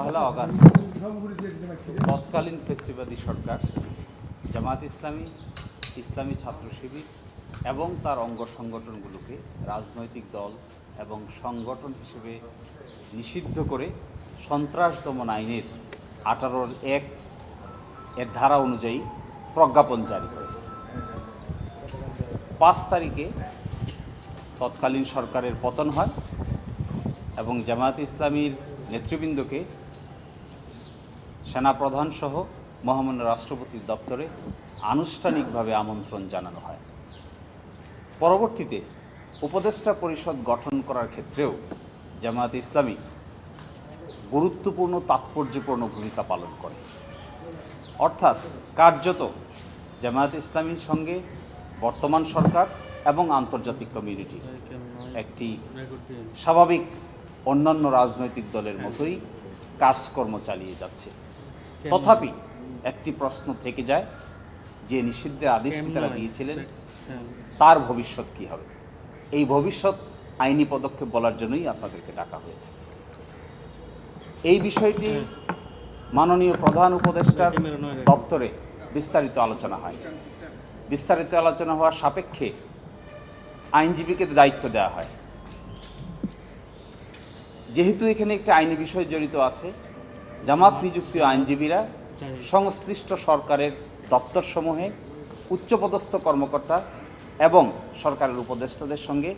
পহেলা August তৎকালীন ফেসিবাদী সরকার জামায়াত ইসলামী, ইসলামী ছাত্র শিবির এবং তার অঙ্গ সংগঠনগুলোকে রাজনৈতিক দল এবং সংগঠন হিসেবে নিষিদ্ধ করে সন্ত্রাস দমন আইনের 18(1) এর ধারা অনুযায়ী প্রজ্ঞাপন জারি করে। 5 তারিখে তৎকালীন সরকারের পতন হয় এবং জামায়াত ইসলামীর নেতৃবৃন্দকে সেনাপ্রধান সহ মহামান্য রাষ্ট্রপতির দপ্তরে আনুষ্ঠানিকভাবে আমন্ত্রণ জানানো হয়। পরবর্তীতে উপদেষ্টা পরিষদ গঠন করার ক্ষেত্রেও জামায়াত ইসলামী গুরুত্বপূর্ণ তাৎপর্যপূর্ণ ভূমিকা পালন করে। অর্থাৎ কার্যত জামায়াত ইসলামীর সঙ্গে বর্তমান সরকার এবং আন্তর্জাতিক কমিউনিটি একটি স্বাভাবিক অন্যান্য রাজনৈতিক দলের মতোই কাজকর্ম চালিয়ে যাচ্ছে। তথাপি একটি প্রশ্ন থেকে যায় যে নিষিদ্ধের আদেশটি তারা দিয়েছিলেন তার ভবিষ্যৎ কী হবে। এই ভবিষ্যৎ আইনি পদক্ষেপ বলার জন্যই আপনাদেরকে ডাকা হয়েছে। এই বিষয়টি মাননীয় প্রধান উপদেষ্টার দপ্তরে বিস্তারিত আলোচনা হয়। বিস্তারিত আলোচনা হওয়ার সাপেক্ষে আইনজীবীকে দায়িত্ব দেওয়া হয়। যেহেতু এখানে একটি আইনি বিষয় জড়িত আছে, জামাত নিযুক্ত আইনজীবীরা সংশ্লিষ্ট সরকারের দপ্তরসমূহে উচ্চপদস্থ কর্মকর্তা এবং সরকারের উপদেষ্টাদের সঙ্গে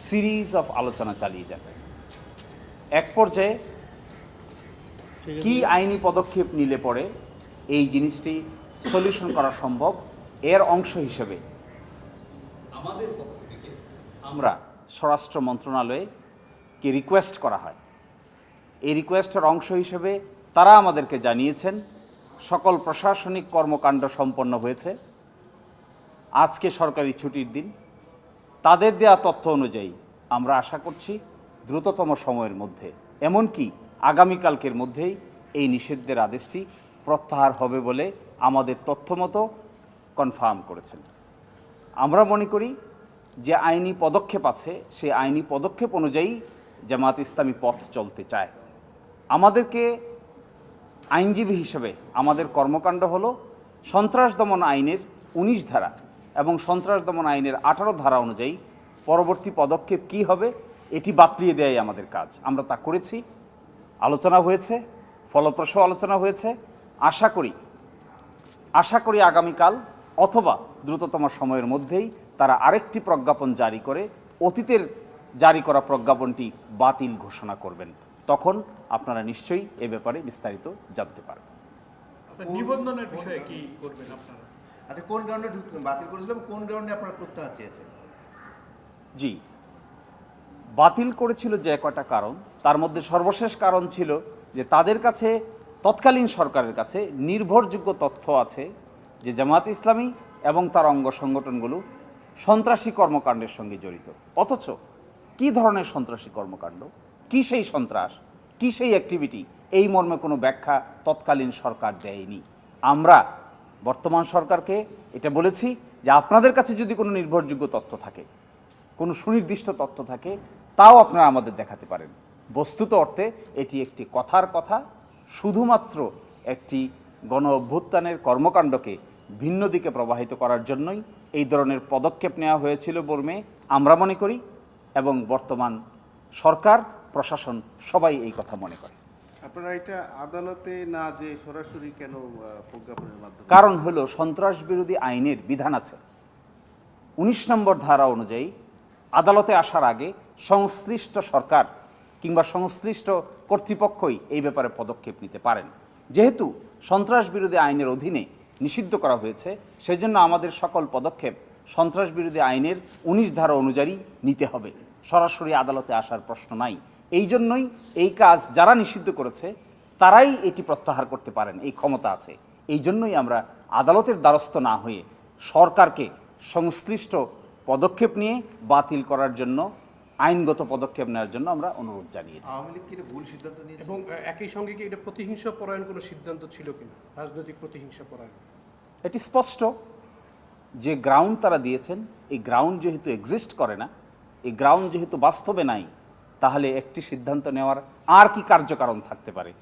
সিরিজ অফ আলোচনা চালিয়ে যান। এক পর্যায়ে কি আইনি পদক্ষেপ নিলে পরে এই জিনিসটি সলিউশন করা সম্ভব, এর অংশ হিসেবে আমাদের পক্ষ থেকে আমরা স্বরাষ্ট্র মন্ত্রণালয়কে রিকোয়েস্ট করা হয়। এই রিকোয়েস্টের অংশ হিসেবে তারা আমাদেরকে জানিয়েছেন সকল প্রশাসনিক কর্মকাণ্ড সম্পন্ন হয়েছে। আজকে সরকারি ছুটির দিন। তাদের দেওয়া তথ্য অনুযায়ী আমরা আশা করছি দ্রুততম সময়ের মধ্যে, এমনকি আগামীকালকের মধ্যেই এই নিষিদ্ধের আদেশটি প্রত্যাহার হবে বলে আমাদের তথ্য মতো কনফার্ম করেছেন। আমরা মনে করি যে আইনি পদক্ষেপ আছে, সেই আইনি পদক্ষেপ অনুযায়ী জামায়াত ইসলামী পথ চলতে চায়। আমাদেরকে আইনজীবী হিসেবে আমাদের কর্মকাণ্ড হলো সন্ত্রাস দমন আইনের 19 ধারা এবং সন্ত্রাস দমন আইনের 18 ধারা অনুযায়ী পরবর্তী পদক্ষেপ কী হবে এটি বাতলিয়ে দেয়াই আমাদের কাজ। আমরা তা করেছি, আলোচনা হয়েছে, ফলপ্রসূ আলোচনা হয়েছে। আশা করি আগামীকাল অথবা দ্রুততম সময়ের মধ্যেই তারা আরেকটি প্রজ্ঞাপন জারি করে অতীতের জারি করা প্রজ্ঞাপনটি বাতিল ঘোষণা করবেন। তখন আপনারা নিশ্চয়ই এ ব্যাপারে বিস্তারিত জানতে পারবেন। নিবন্ধনের বিষয়ে কি করবেন আপনারা? আচ্ছা, কোন গ্রাউন্ডে বাতিল করেছিল, কোন গ্রাউন্ডে আপনারা প্রত্যাহার চেয়েছেন? জি, বাতিল করেছিল যে কয়টা কারণ, তার মধ্যে সর্বশেষ কারণ ছিল যে তাদের কাছে, তৎকালীন সরকারের কাছে নির্ভরযোগ্য তথ্য আছে যে জামায়াত ইসলামী এবং তার অঙ্গ সংগঠনগুলো সন্ত্রাসী কর্মকাণ্ডের সঙ্গে জড়িত। অথচ কী ধরনের সন্ত্রাসী কর্মকাণ্ড, কী সেই সন্ত্রাস, কী সেই অ্যাক্টিভিটি, এই মর্মে কোনো ব্যাখ্যা তৎকালীন সরকার দেয়নি। আমরা বর্তমান সরকারকে এটা বলেছি যে আপনাদের কাছে যদি কোনো নির্ভরযোগ্য তথ্য থাকে, কোনো সুনির্দিষ্ট তথ্য থাকে, তাও আপনারা আমাদের দেখাতে পারেন। বস্তুত অর্থে এটি একটি কথার কথা, শুধুমাত্র একটি গণ অভ্যুত্থানের কর্মকাণ্ডকে ভিন্ন দিকে প্রবাহিত করার জন্যই এই ধরনের পদক্ষেপ নেওয়া হয়েছিল বলে আমরা মনে করি এবং বর্তমান সরকার প্রশাসন সবাই এই কথা মনে করে। আপনারা এটা আদালতে না যে সরাসরি কেন প্রজ্ঞাপনের মাধ্যমে? কারণ হলো সন্ত্রাস বিরোধী আইনের বিধান আছে 19 নম্বর ধারা অনুযায়ী আদালতে আসার আগে সংশ্লিষ্ট সরকার কিংবা সংশ্লিষ্ট কর্তৃপক্ষই এই ব্যাপারে পদক্ষেপ নিতে পারেন। যেহেতু সন্ত্রাস বিরোধী আইনের অধীনে নিষিদ্ধ করা হয়েছে, সেজন্য আমাদের সকল পদক্ষেপ সন্ত্রাস বিরোধী আইনের 19 ধারা অনুযায়ী নিতে হবে। সরাসরি আদালতে আসার প্রশ্ন নাই। এই জন্যই এই কাজ যারা নিষিদ্ধ করেছে তারাই এটি প্রত্যাহার করতে পারেন, এই ক্ষমতা আছে। এই জন্যই আমরা আদালতের দ্বারস্থ না হয়ে সরকারকে সংশ্লিষ্ট পদক্ষেপ নিয়ে বাতিল করার জন্য, আইনগত পদক্ষেপ নেওয়ার জন্য আমরা অনুরোধ জানিয়েছি। আওয়ামী লীগ কি ভুল সিদ্ধান্ত নিয়েছে? এবং একই সঙ্গে কি এটা প্রতিহিংসা পরায়ণ কোনো সিদ্ধান্ত ছিল কিনা, রাজনৈতিক প্রতিহিংসা পরায়ণ? এটি স্পষ্ট যে গ্রাউন্ড তারা দিয়েছেন, এই গ্রাউন্ড যেহেতু এক্সিস্ট করে না, এই গ্রাউন্ড যেহেতু বাস্তবে নাই, তাহলে একটি সিদ্ধান্ত নেওয়ার আর কি কার্যকারণ থাকতে পারে?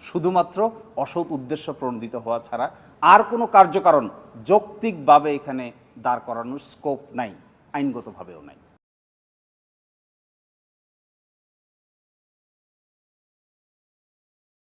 শুধুমাত্র অসৎ উদ্দেশ্য প্রণোদিত হওয়া ছাড়া আর কোনো কার্যকারণ যৌক্তিকভাবে এখানে দাঁড় করানোর স্কোপ নাই, আইনগতভাবেও নাই।